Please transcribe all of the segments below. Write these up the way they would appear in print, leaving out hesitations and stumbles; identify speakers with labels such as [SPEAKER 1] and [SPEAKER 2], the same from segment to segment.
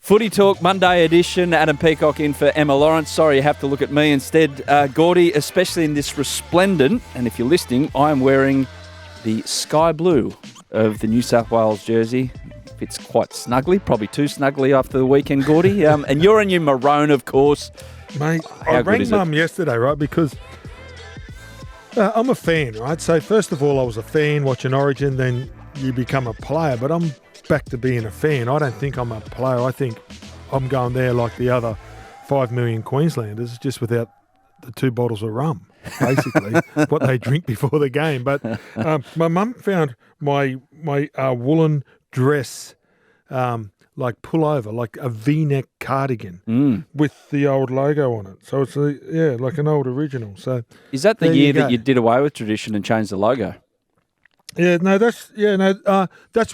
[SPEAKER 1] Footy Talk Monday edition. Adam Peacock in for Emma Lawrence. Sorry you have to look at me instead. Gordy, especially in this resplendent, and if you're listening, I am wearing the sky blue of the New South Wales jersey. Fits quite snugly, probably too snugly after the weekend, Gordy. And you're in your maroon, of course.
[SPEAKER 2] Mate, I rang Mum yesterday, right, because I'm a fan, right? So first of all, I was a fan watching Origin, then you become a player, but I'm back to being a fan. I don't think I'm a player. I think I'm going there like the other 5 million Queenslanders, just without the 2 bottles of rum, basically, what they drink before the game. But my mum found my woolen dress, like pullover, like a V-neck cardigan with the old logo on it. So it's like an old original. So
[SPEAKER 1] is that the year that you did away with tradition and changed the logo?
[SPEAKER 2] That's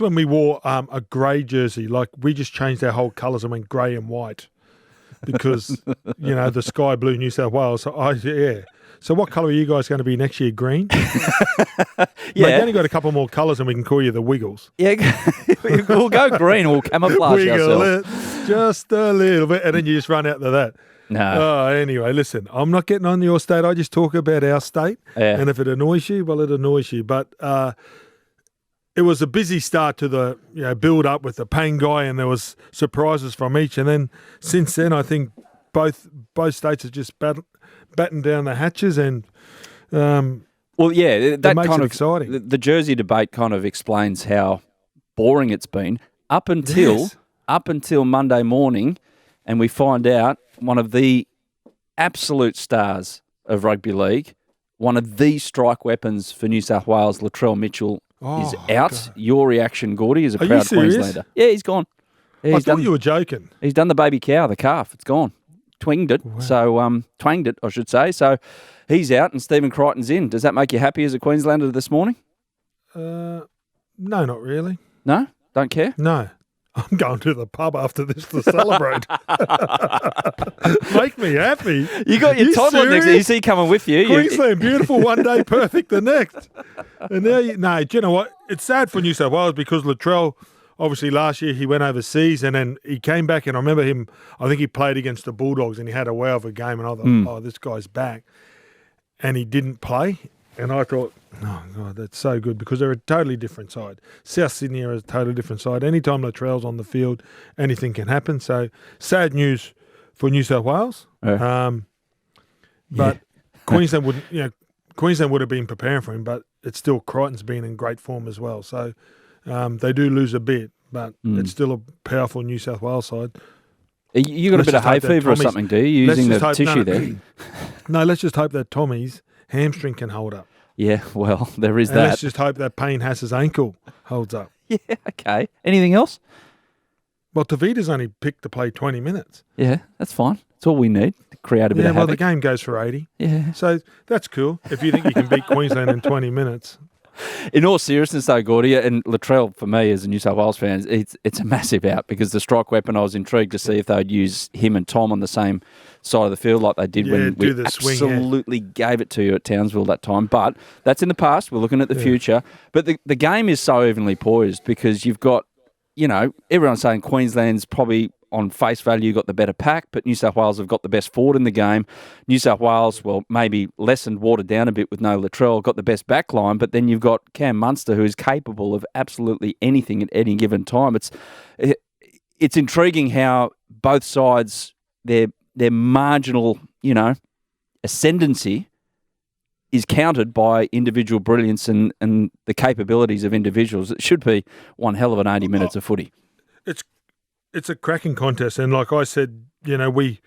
[SPEAKER 2] when we wore a grey jersey. Like we just changed our whole colours and went grey and white because the sky blue New South Wales. So what colour are you guys going to be next year? Green?
[SPEAKER 1] Yeah,
[SPEAKER 2] you've only got a couple more colours, and we can call you the Wiggles.
[SPEAKER 1] Yeah, we'll go green. We'll camouflage ourselves
[SPEAKER 2] just a little bit, and then you just run out to that.
[SPEAKER 1] No.
[SPEAKER 2] Anyway, listen, I'm not getting on your state. I just talk about our state.
[SPEAKER 1] Yeah.
[SPEAKER 2] And if it annoys you, well, it annoys you. But it was a busy start to the build up with the pain guy, and there was surprises from each. And then since then, I think both states have just battened down the hatches, and
[SPEAKER 1] that
[SPEAKER 2] makes
[SPEAKER 1] kind
[SPEAKER 2] it
[SPEAKER 1] of
[SPEAKER 2] exciting.
[SPEAKER 1] The jersey debate kind of explains how boring it's been up until Monday morning, and we find out one of the absolute stars of rugby league, one of the strike weapons for New South Wales, Latrell Mitchell, is out. God. Your reaction, Gordy, as a proud Queenslander. Yeah, he's gone. Yeah,
[SPEAKER 2] I thought you were joking.
[SPEAKER 1] He's done the baby cow, the calf. It's gone. Twanged it. Wow. So, twanged it, I should say. So, he's out and Stephen Crichton's in. Does that make you happy as a Queenslander this morning?
[SPEAKER 2] No, not really.
[SPEAKER 1] No? Don't care?
[SPEAKER 2] No. I'm going to the pub after this to celebrate. Make me happy.
[SPEAKER 1] You got your toddler next. Is he coming with you?
[SPEAKER 2] Queensland, beautiful one day, perfect the next. And now, do you know what? It's sad for New South Wales because Latrell, obviously last year he went overseas and then he came back, and I remember him, I think he played against the Bulldogs and he had a wow of a game, and I thought, this guy's back. And he didn't play. And I thought, oh, God, that's so good because they're a totally different side. South Sydney are a totally different side. Anytime Latrell's on the field, anything can happen. So sad news for New South Wales. But Queensland would have been preparing for him, but it's still Crichton's been in great form as well. So they do lose a bit, but it's still a powerful New South Wales side.
[SPEAKER 1] You got a bit of hay fever or something, do you, using the tissue there?
[SPEAKER 2] No, let's just hope that Tommy's hamstring can hold up.
[SPEAKER 1] Yeah, well, there is
[SPEAKER 2] and
[SPEAKER 1] that.
[SPEAKER 2] Let's just hope that Payne Haas's ankle holds up.
[SPEAKER 1] Yeah, okay. Anything else?
[SPEAKER 2] Well, Tavita's only picked to play 20 minutes.
[SPEAKER 1] Yeah, that's fine. That's all we need to create a bit of havoc.
[SPEAKER 2] The game goes for 80.
[SPEAKER 1] Yeah.
[SPEAKER 2] So that's cool if you think you can beat Queensland in 20 minutes.
[SPEAKER 1] In all seriousness, though, Gordy, and Latrell, for me as a New South Wales fan, it's a massive out because the strike weapon, I was intrigued to see if they would use him and Tom on the same side of the field like they did when we absolutely gave it to you at Townsville that time. But that's in the past. We're looking at the future. But the game is so evenly poised because you've got, everyone's saying Queensland's probably on face value got the better pack, but New South Wales have got the best forward in the game. New South Wales, well, maybe lessened, watered down a bit with no Latrell, got the best back line, but then you've got Cam Munster, who is capable of absolutely anything at any given time. It's intriguing how both sides, their marginal, ascendancy is countered by individual brilliance and the capabilities of individuals. It should be one hell of an 80 minutes of footy.
[SPEAKER 2] It's a cracking contest, and like I said, it's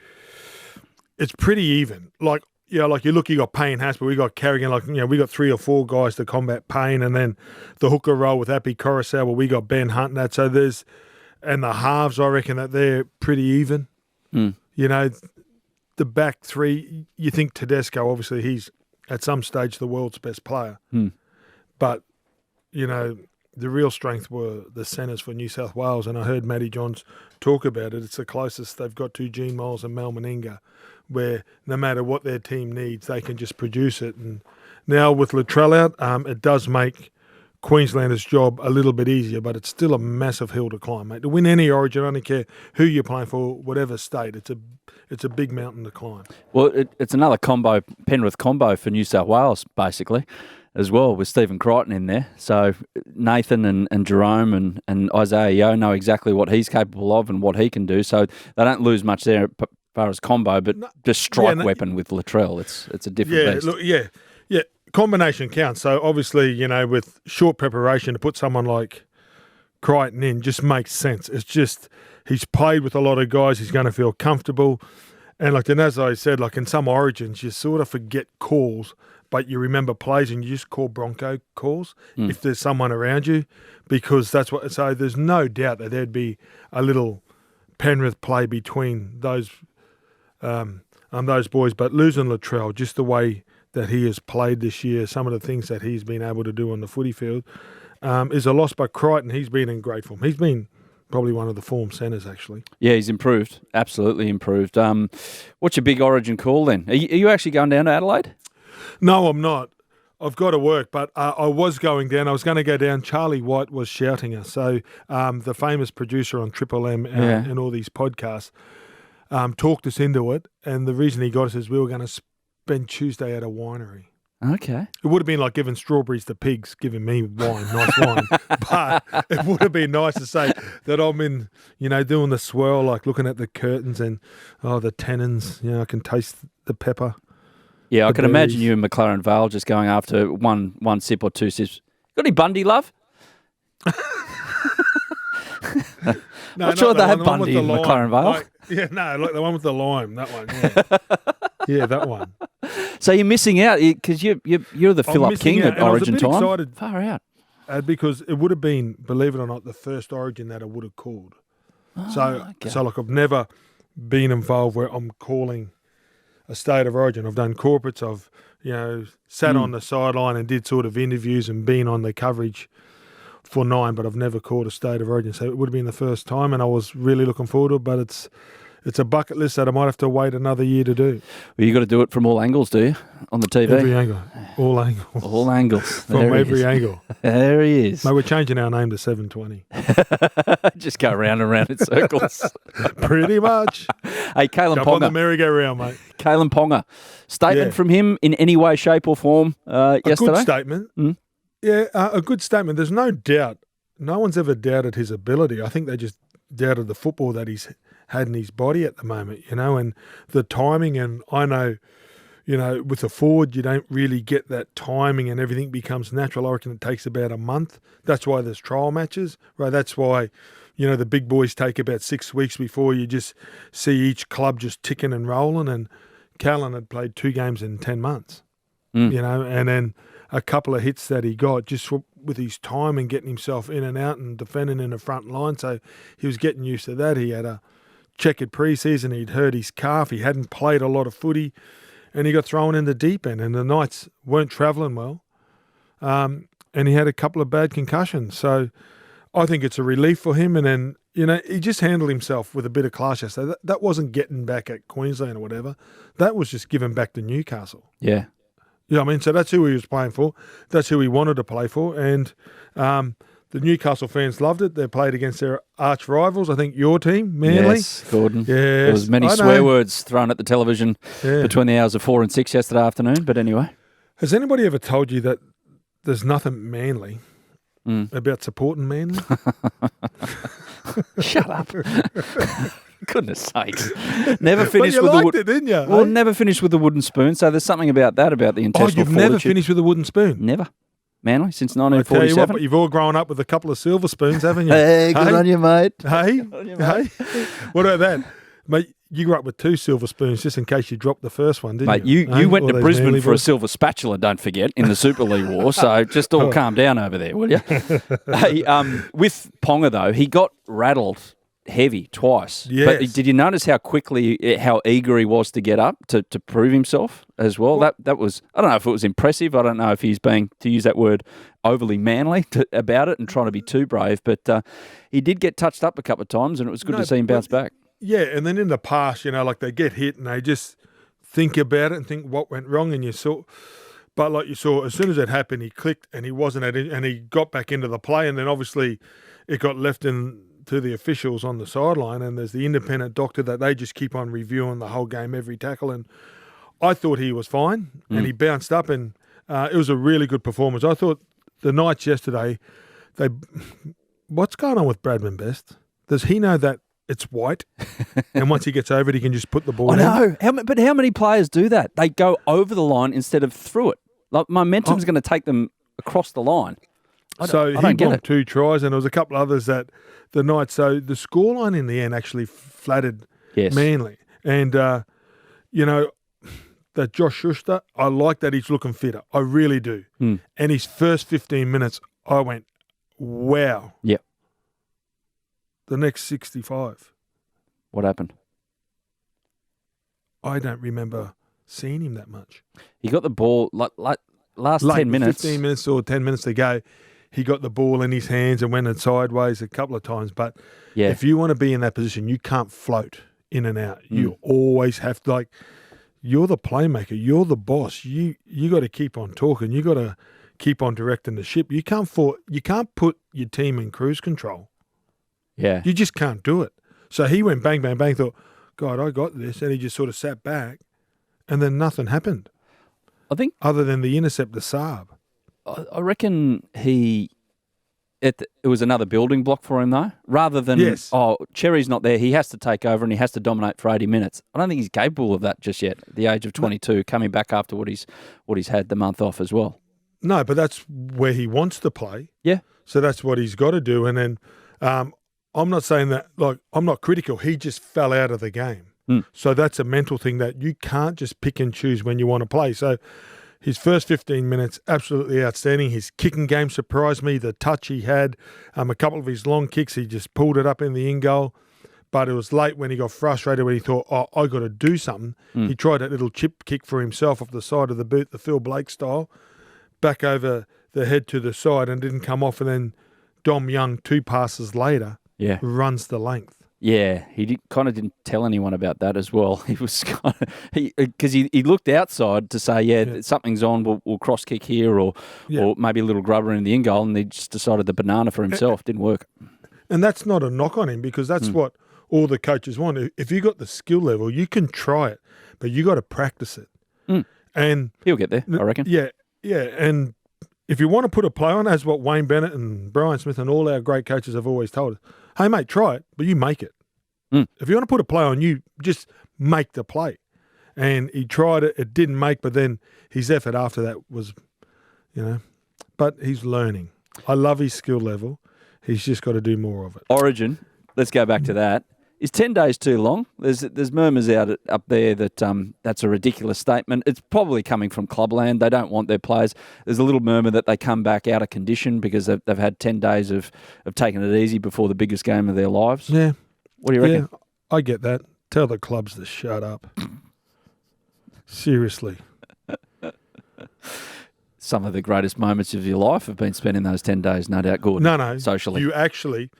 [SPEAKER 2] pretty even. Like you look, you got Payne Haas, but we got Carrigan. We got 3 or 4 guys to combat Payne, and then the hooker role with Appy Coruscant. Well, we got Ben Hunt and that. So and the halves, I reckon that they're pretty even. The back 3, you think Tedesco, obviously he's at some stage the world's best player, but the real strength were the centres for New South Wales, and I heard Matty Johns talk about it. It's the closest they've got to Gene Miles and Mal Meninga, where no matter what their team needs, they can just produce it. And now with Latrell out, it does make Queenslanders' job a little bit easier, but it's still a massive hill to climb, mate. To win any Origin, I don't care who you're playing for, whatever state, it's a big mountain to climb. Well,
[SPEAKER 1] it's another Penrith combo for New South Wales, basically, as well, with Stephen Crichton in there. So Nathan and Jerome and Isaiah Yeo know exactly what he's capable of and what he can do. So they don't lose much there as far as combo, but just strike weapon with Latrell. It's a different beast.
[SPEAKER 2] Look, yeah. Combination counts. So obviously, with short preparation to put someone like Crichton in just makes sense. It's just he's played with a lot of guys. He's going to feel comfortable. And as I said, in some Origins, you sort of forget calls, but you remember plays and you just call Bronco calls if there's someone around you, because that's what. So there's no doubt that there'd be a little Penrith play between those boys. But losing Latrell, just the way that he has played this year, some of the things that he's been able to do on the footy field, is a loss. But Crichton, he's been in great form. He's been probably one of the form centres, actually.
[SPEAKER 1] Yeah, he's improved. Absolutely improved. What's your big Origin call then? Are you actually going down to Adelaide?
[SPEAKER 2] No, I'm not. I've got to work, but I was going down. I was going to go down. Charlie White was shouting us. So the famous producer on Triple M and all these podcasts talked us into it. And the reason he got us is we were going to spend Tuesday at a winery.
[SPEAKER 1] Okay.
[SPEAKER 2] It would have been like giving strawberries to pigs, giving me wine, nice wine. But it would have been nice to say that I'm in, doing the swirl, looking at the curtains and, the tannins. I can taste the pepper.
[SPEAKER 1] Yeah, I can imagine you and McLaren Vale just going after one sip or two sips. Got any Bundy love? Not sure they have Bundy in McLaren Vale.
[SPEAKER 2] The one with the lime, that one, yeah. Yeah, that one.
[SPEAKER 1] So you're missing out because you're the fill-up king at Origin time.
[SPEAKER 2] Excited,
[SPEAKER 1] far out.
[SPEAKER 2] Because it would have been, believe it or not, the first Origin that I would have called. So I've never been involved where I'm calling a state of origin. I've done corporates. I've sat on the sideline and did sort of interviews and been on the coverage for 9, but I've never called a state of origin. So it would have been the first time, and I was really looking forward to it. But it's a bucket list that I might have to wait another year to do.
[SPEAKER 1] Well, you got to do it from all angles, do you? On the TV,
[SPEAKER 2] every angle, all angles,
[SPEAKER 1] all angles
[SPEAKER 2] from every angle.
[SPEAKER 1] There he is.
[SPEAKER 2] Mate, we're changing our name to 720.
[SPEAKER 1] Just go round and round in circles.
[SPEAKER 2] Pretty much.
[SPEAKER 1] Hey, Kalyn
[SPEAKER 2] Jump
[SPEAKER 1] Ponga.
[SPEAKER 2] on the merry-go-round, mate.
[SPEAKER 1] Kalyn Ponga. Statement from him in any way, shape or form yesterday?
[SPEAKER 2] A good statement. Yeah, a good statement. There's no doubt. No one's ever doubted his ability. I think they just doubted the football that he's had in his body at the moment, and the timing. And I know, with a forward, you don't really get that timing and everything becomes natural. I reckon it takes about a month. That's why there's trial matches, right? That's why, the big boys take about 6 weeks before you just see each club just ticking and rolling. And Kalyn had played 2 games in 10 months, and then a couple of hits that he got just with his time and getting himself in and out and defending in the front line. So he was getting used to that. He had a checkered pre-season. He'd hurt his calf. He hadn't played a lot of footy, and he got thrown in the deep end. And the Knights weren't travelling well, and he had a couple of bad concussions. So I think it's a relief for him. And then, he just handled himself with a bit of class yesterday. That wasn't getting back at Queensland or whatever. That was just giving back to Newcastle.
[SPEAKER 1] Yeah.
[SPEAKER 2] You know what I mean? So that's who he was playing for. That's who he wanted to play for. And the Newcastle fans loved it. They played against their arch rivals. I think your team, Manly.
[SPEAKER 1] Yes, Gorden.
[SPEAKER 2] Yes.
[SPEAKER 1] There was many swear words thrown at the television between the hours of 4 and 6 yesterday afternoon. But anyway.
[SPEAKER 2] Has anybody ever told you that there's nothing manly about supporting Manly?
[SPEAKER 1] Shut up. Goodness sakes. Never finished
[SPEAKER 2] with
[SPEAKER 1] the wood.
[SPEAKER 2] It, didn't you?
[SPEAKER 1] Well, never finished with the wooden spoon. So there's something about that, about the intestinal
[SPEAKER 2] fortitude. Never finished with a wooden spoon?
[SPEAKER 1] Never. Manly, since 1947.
[SPEAKER 2] I tell you what, but you've all grown up with a couple of silver spoons, haven't you?
[SPEAKER 1] Hey, good on you, mate.
[SPEAKER 2] Hey? What about that? Mate, you grew up with 2 silver spoons just in case you dropped the first one, didn't
[SPEAKER 1] you? Mate, you went to Brisbane for a silver spatula, don't forget, in the Super League War. So just all calm down over there, will you? Hey, with Ponga, though, he got rattled heavy twice.
[SPEAKER 2] Yes.
[SPEAKER 1] But did you notice how eager he was to get up to prove himself as well? That was, I don't know if it was impressive. I don't know if he's being, to use that word, overly manly about it and trying to be too brave. But he did get touched up a couple of times, and it was good to see him bounce back.
[SPEAKER 2] Yeah, and then in the past, they get hit and they just think about it and think what went wrong, and you saw. But like you saw, as soon as it happened, he clicked and he wasn't at it, and he got back into the play, and then obviously it got left in to the officials on the sideline, and there's the independent doctor that they just keep on reviewing the whole game, every tackle, and I thought he was fine, and he bounced up, and it was a really good performance. I thought the Knights yesterday, what's going on with Bradman Best? Does he know that it's white, and once he gets over it, he can just put the ball in?
[SPEAKER 1] I know, but how many players do that? They go over the line instead of through it. Like, momentum's going to take them across the line.
[SPEAKER 2] So he bombed 2 tries, and there was a couple others that the Knights. So the scoreline in the end actually flattered Manly, and that Josh Schuster, I like that he's looking fitter. I really do. And his first 15 minutes, I went, wow.
[SPEAKER 1] Yep.
[SPEAKER 2] The next 65.
[SPEAKER 1] What happened?
[SPEAKER 2] I don't remember seeing him that much.
[SPEAKER 1] He got the ball last 10 minutes.
[SPEAKER 2] 15 minutes or 10 minutes to go, he got the ball in his hands and went sideways a couple of times. But if you want to be in that position, you can't float in and out. You always have to, you're the playmaker. You're the boss. You got to keep on talking. You got to keep on directing the ship. You can't put your team in cruise control.
[SPEAKER 1] Yeah.
[SPEAKER 2] You just can't do it. So he went bang, bang, bang, thought, God, I got this. And he just sort of sat back, and then nothing happened.
[SPEAKER 1] I think
[SPEAKER 2] other than the intercept, the Saab.
[SPEAKER 1] I reckon it was another building block for him, though. Rather than, Cherry's not there, he has to take over and he has to dominate for 80 minutes. I don't think he's capable of that just yet, at the age of 22, coming back after what he's had the month off as well.
[SPEAKER 2] No, but that's where he wants to play.
[SPEAKER 1] Yeah.
[SPEAKER 2] So that's what he's got to do. And then I'm not saying that, I'm not critical. He just fell out of the game. So that's a mental thing that you can't just pick and choose when you want to play. So his first 15 minutes, absolutely outstanding. His kicking game surprised me. The touch he had, a couple of his long kicks, he just pulled it up in the in goal. But it was late when he got frustrated, when he thought, I got to do something. He tried that little chip kick for himself off the side of the boot, the Phil Blake style, back over the head to the side, and didn't come off. And then Dom Young, 2 passes later, runs the length.
[SPEAKER 1] Yeah, he didn't tell anyone about that as well. He was because he looked outside to say, something's on. We'll cross kick here, or maybe a little grubber in the in goal, and he just decided the banana for himself. Didn't work. And
[SPEAKER 2] that's not a knock on him, because that's what all the coaches want. If you got the skill level, you can try it, but you got to practice it. And
[SPEAKER 1] he'll get there, I reckon.
[SPEAKER 2] Yeah. And if you want to put a play on, as what Wayne Bennett and Brian Smith and all our great coaches have always told us, hey, mate, try it, but you make it. If you want to put a play on, you just make the play. And he tried it. It didn't make, but then his effort after that was, but he's learning. I love his skill level. He's just got to do more of it.
[SPEAKER 1] Origin, let's go back to that. Is 10 days too long? There's murmurs up there that that's a ridiculous statement. It's probably coming from Clubland. They don't want their players. There's a little murmur that they come back out of condition because they've had 10 days of taking it easy before the biggest game of their lives.
[SPEAKER 2] Yeah.
[SPEAKER 1] What do you reckon?
[SPEAKER 2] Yeah, I get that. Tell the clubs to shut up. Seriously.
[SPEAKER 1] Some of the greatest moments of your life have been spent in those 10 days, no doubt, Gordon.
[SPEAKER 2] No.
[SPEAKER 1] Socially.
[SPEAKER 2] You actually,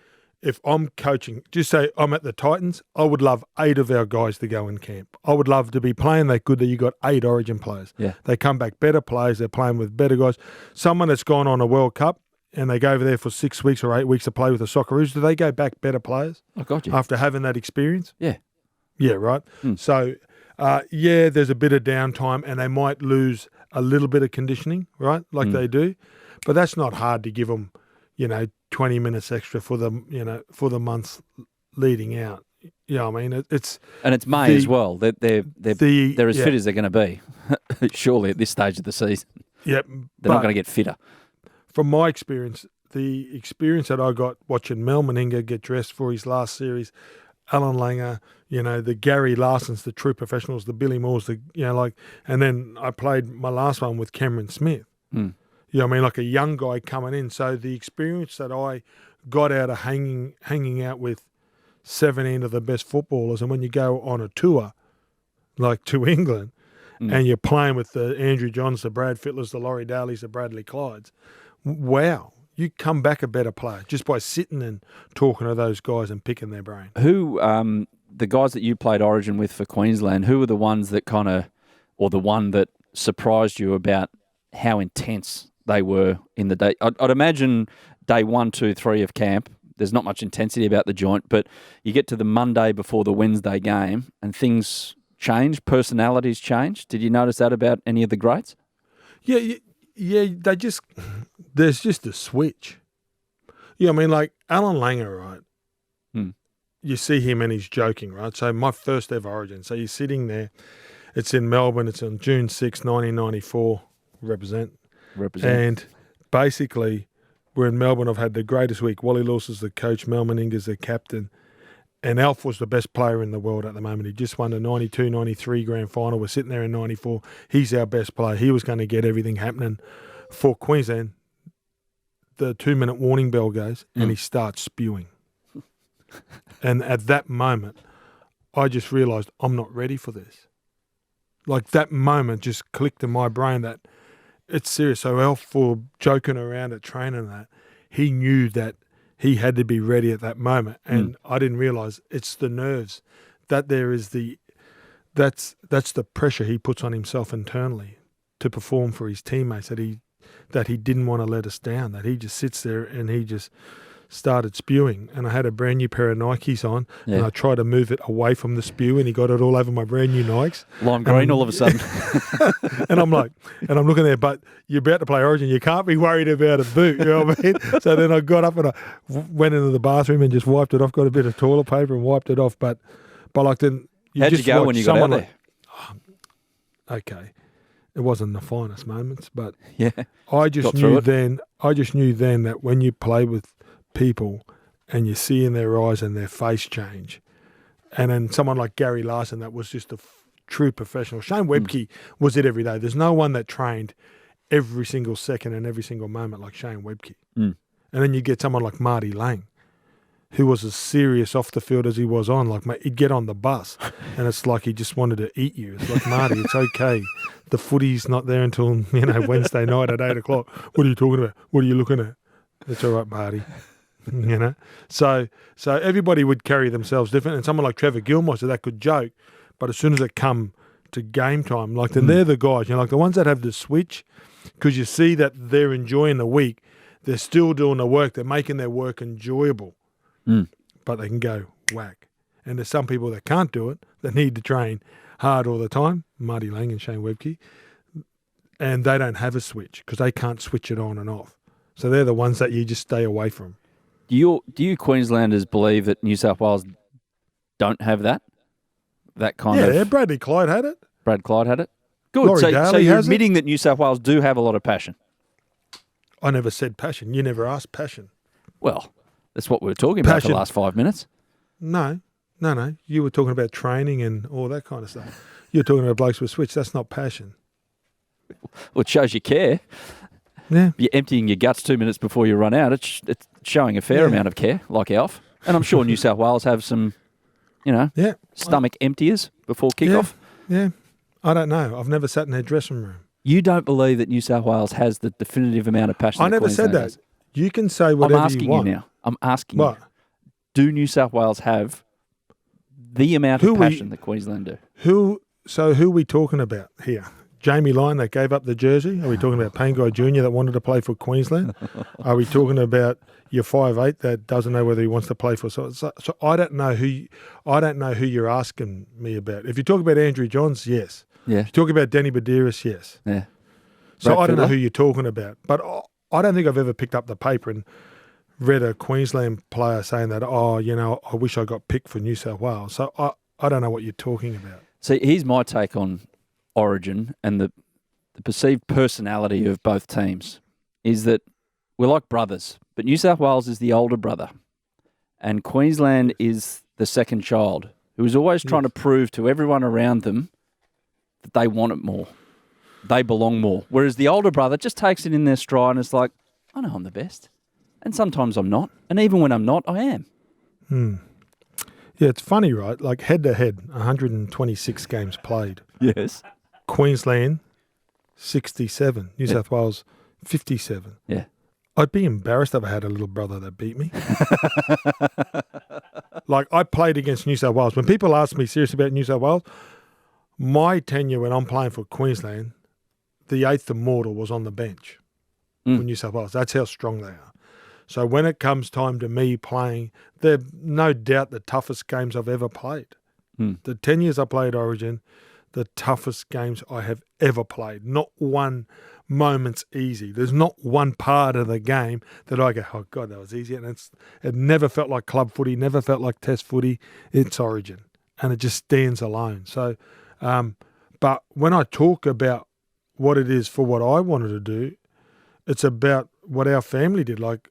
[SPEAKER 2] if I'm coaching, just say I'm at the Titans, I would love 8 of our guys to go in camp. I would love to be playing that good that you got 8 Origin players.
[SPEAKER 1] Yeah.
[SPEAKER 2] They come back better players. They're playing with better guys. Someone that's gone on a World Cup and they go over there for 6 weeks or 8 weeks to play with the Socceroos, do they go back better players?
[SPEAKER 1] I got you.
[SPEAKER 2] After having that experience?
[SPEAKER 1] Yeah.
[SPEAKER 2] Yeah, right. So, there's a bit of downtime and they might lose a little bit of conditioning, right, like they do. But that's not hard to give them, 20 minutes extra for the, for the months leading out. You know what I mean? It's
[SPEAKER 1] May as well. They're as fit as they're going to be, surely at this stage of the season.
[SPEAKER 2] Yep.
[SPEAKER 1] They're not going to get fitter.
[SPEAKER 2] From my experience, the experience that I got watching Mel Meninga get dressed for his last series, Alan Langer, the Gary Larsons, the true professionals, the Billy Moores, and then I played my last one with Cameron Smith. You know what I mean? Like a young guy coming in. So the experience that I got out of hanging out with 17 of the best footballers, and when you go on a tour, like to England, and you're playing with the Andrew Johns, the Brad Fittlers, the Laurie Daly's, the Bradley Clydes, wow. You come back a better player just by sitting and talking to those guys and picking their brain.
[SPEAKER 1] Who, the guys that you played Origin with for Queensland, who were the ones that or the one that surprised you about how intense they were in the day. I'd imagine day 1, 2, 3 of camp, there's not much intensity about the joint, but you get to the Monday before the Wednesday game and things change, personalities change. Did you notice that about any of the greats?
[SPEAKER 2] Yeah, there's just a switch. Yeah, I mean, like Alan Langer, right? You see him and he's joking, right? So my first ever Origin. So you're sitting there. It's in Melbourne. It's on June 6, 1994. Represent. And basically, we're in Melbourne. I've had the greatest week. Wally Lewis is the coach. Mel Meninga's the captain. And Alf was the best player in the world at the moment. He just won the 92, 93 grand final. We're sitting there in 94. He's our best player. He was going to get everything happening for Queensland. The 2-minute warning bell goes and he starts spewing. And at that moment, I just realised I'm not ready for this. Like that moment just clicked in my brain that it's serious. So Alf, for joking around at training that, he knew that he had to be ready at that moment. And I didn't realise it's the nerves. That there is that's the pressure he puts on himself internally to perform for his teammates, that he didn't want to let us down, that he just sits there and he just started spewing. And I had a brand new pair of Nikes on and I tried to move it away from the spew and he got it all over my brand new Nikes.
[SPEAKER 1] Lime green all of a sudden.
[SPEAKER 2] And I'm looking there, but you're about to play Origin. You can't be worried about a boot, you know what I mean? So then I got up and I went into the bathroom and just wiped it off, got a bit of toilet paper and wiped it off. But like then
[SPEAKER 1] how'd you go when you got out there?
[SPEAKER 2] Okay. It wasn't the finest moments, but
[SPEAKER 1] yeah,
[SPEAKER 2] I just knew then that when you play with people and you see in their eyes and their face change, and then someone like Gary Larson, that was just a true professional. Shane Webke was it every day. There's no one that trained every single second and every single moment like Shane Webke. And then you get someone like Marty Lang, who was as serious off the field as he was on. Like, mate, he'd get on the bus and it's like he just wanted to eat you. It's like, Marty, it's okay. The footy's not there until, Wednesday night at 8 o'clock. What are you talking about? What are you looking at? It's all right, Marty. So everybody would carry themselves different. And someone like Trevor Gilmore said that could joke, but as soon as it come to game time, like then they're the guys, like the ones that have the switch, because you see that they're enjoying the week. They're still doing the work. They're making their work enjoyable. But they can go whack. And there's some people that can't do it, that need to train hard all the time, Marty Lang and Shane Webke, and they don't have a switch because they can't switch it on and off. So they're the ones that you just stay away from.
[SPEAKER 1] Do you Queenslanders believe that New South Wales don't have that kind of...
[SPEAKER 2] Yeah, Bradley Clyde had it.
[SPEAKER 1] Brad Clyde had it? Good.
[SPEAKER 2] Laurie
[SPEAKER 1] So
[SPEAKER 2] Daly
[SPEAKER 1] you're
[SPEAKER 2] has
[SPEAKER 1] admitting that New South Wales do have a lot of passion?
[SPEAKER 2] I never said passion. You never asked passion.
[SPEAKER 1] Well... That's what we were talking about for the last 5 minutes.
[SPEAKER 2] No. You were talking about training and all that kind of stuff. You're talking about blokes with switch. That's not passion.
[SPEAKER 1] Well, it shows you care.
[SPEAKER 2] Yeah.
[SPEAKER 1] You're emptying your guts 2 minutes before you run out. It's showing a fair amount of care, like Alf. And I'm sure New South Wales have some, stomach emptiers before kickoff.
[SPEAKER 2] Yeah. I don't know. I've never sat in their dressing room.
[SPEAKER 1] You don't believe that New South Wales has the definitive amount of passion?
[SPEAKER 2] I never said that.
[SPEAKER 1] Has?
[SPEAKER 2] You can say whatever
[SPEAKER 1] I'm asking
[SPEAKER 2] you want.
[SPEAKER 1] You now. I'm asking you, do New South Wales have the amount of passion that Queensland do? Who
[SPEAKER 2] are we talking about here? Jamie Lyon that gave up the jersey? Are we talking about Pangai Jr. that wanted to play for Queensland? Are we talking about your 5'8" that doesn't know whether he wants to play for? So I don't know who you're asking me about. If you talk about Andrew Johns, yes.
[SPEAKER 1] Yeah.
[SPEAKER 2] If you talk about Danny Badiris, yes.
[SPEAKER 1] Yeah.
[SPEAKER 2] So I don't know who you're talking about, but I don't think I've ever picked up the paper and read a Queensland player saying that, I wish I got picked for New South Wales. So I don't know what you're talking about.
[SPEAKER 1] See, here's my take on Origin and the perceived personality of both teams is that we're like brothers, but New South Wales is the older brother and Queensland is the second child who is always trying to prove to everyone around them that they want it more. They belong more. Whereas the older brother just takes it in their stride and it's like, I know I'm the best. And sometimes I'm not. And even when I'm not, I am.
[SPEAKER 2] Yeah, it's funny, right? Like head-to-head, 126 games played.
[SPEAKER 1] Yes.
[SPEAKER 2] Queensland, 67. New South Wales, 57.
[SPEAKER 1] Yeah.
[SPEAKER 2] I'd be embarrassed if I had a little brother that beat me. Like, I played against New South Wales. When people ask me seriously about New South Wales, my tenure when I'm playing for Queensland, the eighth immortal was on the bench for New South Wales. That's how strong they are. So when it comes time to me playing, they're no doubt the toughest games I've ever played. The 10 years I played Origin, the toughest games I have ever played. Not one moment's easy. There's not one part of the game that I go, oh, God, that was easy. And it never felt like club footy, never felt like test footy. It's Origin. And it just stands alone. So, but when I talk about what it is for what I wanted to do, it's about what our family did. Like,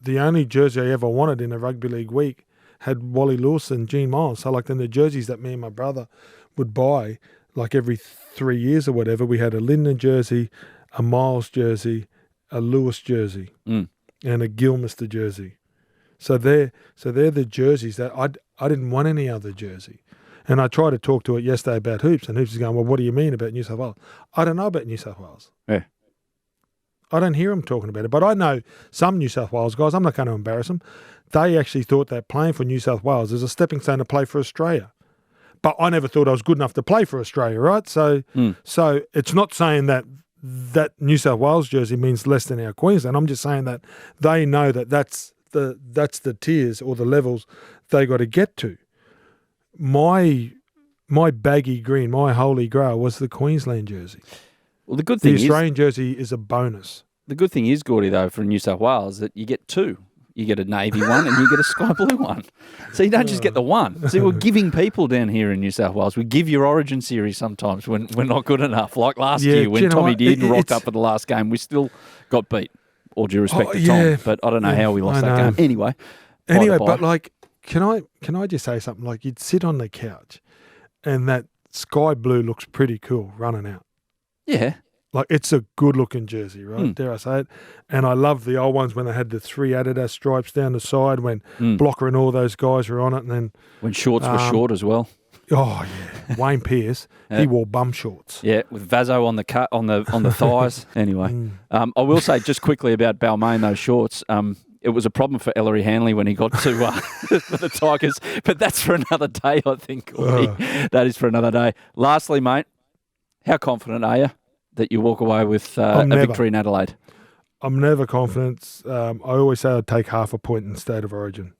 [SPEAKER 2] the only jersey I ever wanted in a rugby league week had Wally Lewis and Gene Miles. So, like, then the jerseys that me and my brother would buy, like every 3 years or whatever, we had a Linden jersey, a Miles jersey, a Lewis jersey, and a Gilmister jersey. So they're the jerseys that I didn't want any other jersey. And I tried to talk to it yesterday about hoops, and hoops is going, well, what do you mean about New South Wales? I don't know about New South Wales.
[SPEAKER 1] Yeah.
[SPEAKER 2] I don't hear them talking about it. But I know some New South Wales guys, I'm not going to embarrass them, they actually thought that playing for New South Wales is a stepping stone to play for Australia. But I never thought I was good enough to play for Australia, right? So it's not saying that New South Wales jersey means less than our Queensland. I'm just saying that they know that that's the tiers or the levels they got to get to. My baggy green, my holy grail was the Queensland jersey.
[SPEAKER 1] Well, the good thing
[SPEAKER 2] the Australian jersey is a bonus.
[SPEAKER 1] The good thing is, Gordy, though, for New South Wales, that you get two. You get a navy one and you get a sky blue one. So you don't just get the one. See, we're giving people down here in New South Wales. We give your Origin series sometimes when we're not good enough. Like last year when Tommy didn't rock up at the last game, we still got beat. All due respect to Tom, but I don't know how we lost that game. Anyway,
[SPEAKER 2] but like, can I just say something? Like, you'd sit on the couch and that sky blue looks pretty cool running out.
[SPEAKER 1] Yeah.
[SPEAKER 2] Like, it's a good-looking jersey, right? Dare I say it? And I love the old ones when they had the 3 Adidas stripes down the side when Blocker and all those guys were on it. And then
[SPEAKER 1] when shorts were short as well.
[SPEAKER 2] Oh, yeah. Wayne Pearce, he wore bum shorts.
[SPEAKER 1] Yeah, with Vaso on the cut on the thighs. Anyway, I will say just quickly about Balmain, those shorts. It was a problem for Ellery Hanley when he got to the Tigers. But that's for another day, I think. That is for another day. Lastly, mate, how confident are you that you walk away with a victory in Adelaide?
[SPEAKER 2] I'm never confident. I always say I'd take half a point in State of Origin.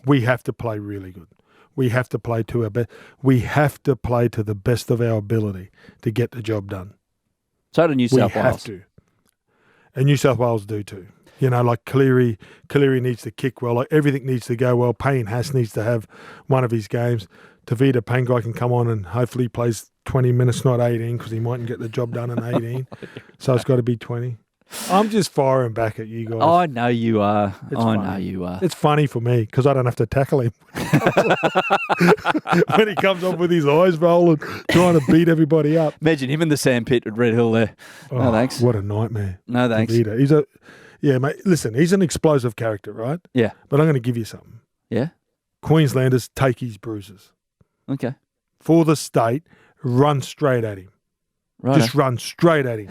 [SPEAKER 2] We have to play really good. We have to play to our best. We have to play to the best of our ability to get the job done.
[SPEAKER 1] So do New South Wales.
[SPEAKER 2] We have to. And New South Wales do too. You know, like Cleary needs to kick well. Like, everything needs to go well. Payne Haas needs to have one of his games. Tavita Pangai can come on and hopefully plays 20 minutes, not 18, because he mightn't get the job done in 18. So it's got to be 20. I'm just firing back at you guys.
[SPEAKER 1] I know you are. Know you are.
[SPEAKER 2] It's funny for me because I don't have to tackle him. When he comes up with his eyes rolling, trying to beat everybody up.
[SPEAKER 1] Imagine him in the sandpit at Red Hill there. No, thanks.
[SPEAKER 2] What a nightmare.
[SPEAKER 1] No, thanks.
[SPEAKER 2] Tavita. Mate, listen, he's an explosive character, right?
[SPEAKER 1] Yeah.
[SPEAKER 2] But I'm going to give you something.
[SPEAKER 1] Yeah?
[SPEAKER 2] Queenslanders take his bruises.
[SPEAKER 1] Okay.
[SPEAKER 2] For the state, run straight at him.
[SPEAKER 1] Right.
[SPEAKER 2] Just run straight at him.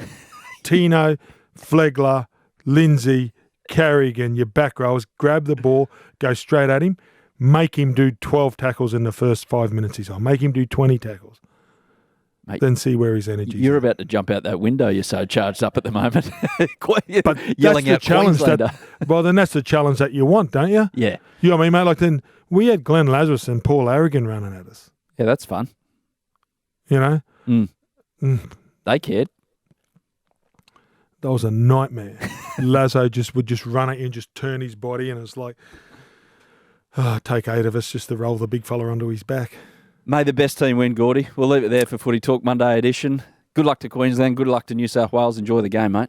[SPEAKER 2] Tino, Flegler, Lindsay, Carrigan, your back rowers, grab the ball, go straight at him, make him do 12 tackles in the first 5 minutes he's on. Make him do 20 tackles. Mate, then see where his energy is.
[SPEAKER 1] You're about to jump out that window. You're so charged up at the moment.
[SPEAKER 2] But
[SPEAKER 1] yelling
[SPEAKER 2] that's the
[SPEAKER 1] out
[SPEAKER 2] challenge well, then that's the challenge that you want, don't you?
[SPEAKER 1] Yeah.
[SPEAKER 2] You know what I mean, mate? Like, then we had Glenn Lazarus and Paul Aragon running at us.
[SPEAKER 1] Yeah, that's fun.
[SPEAKER 2] You know?
[SPEAKER 1] They cared.
[SPEAKER 2] That was a nightmare. Lazo would just run at you and just turn his body, and it's like, take 8 of us just to roll the big fella onto his back.
[SPEAKER 1] May the best team win, Gordy. We'll leave it there for Footy Talk Monday edition. Good luck to Queensland. Good luck to New South Wales. Enjoy the game, mate.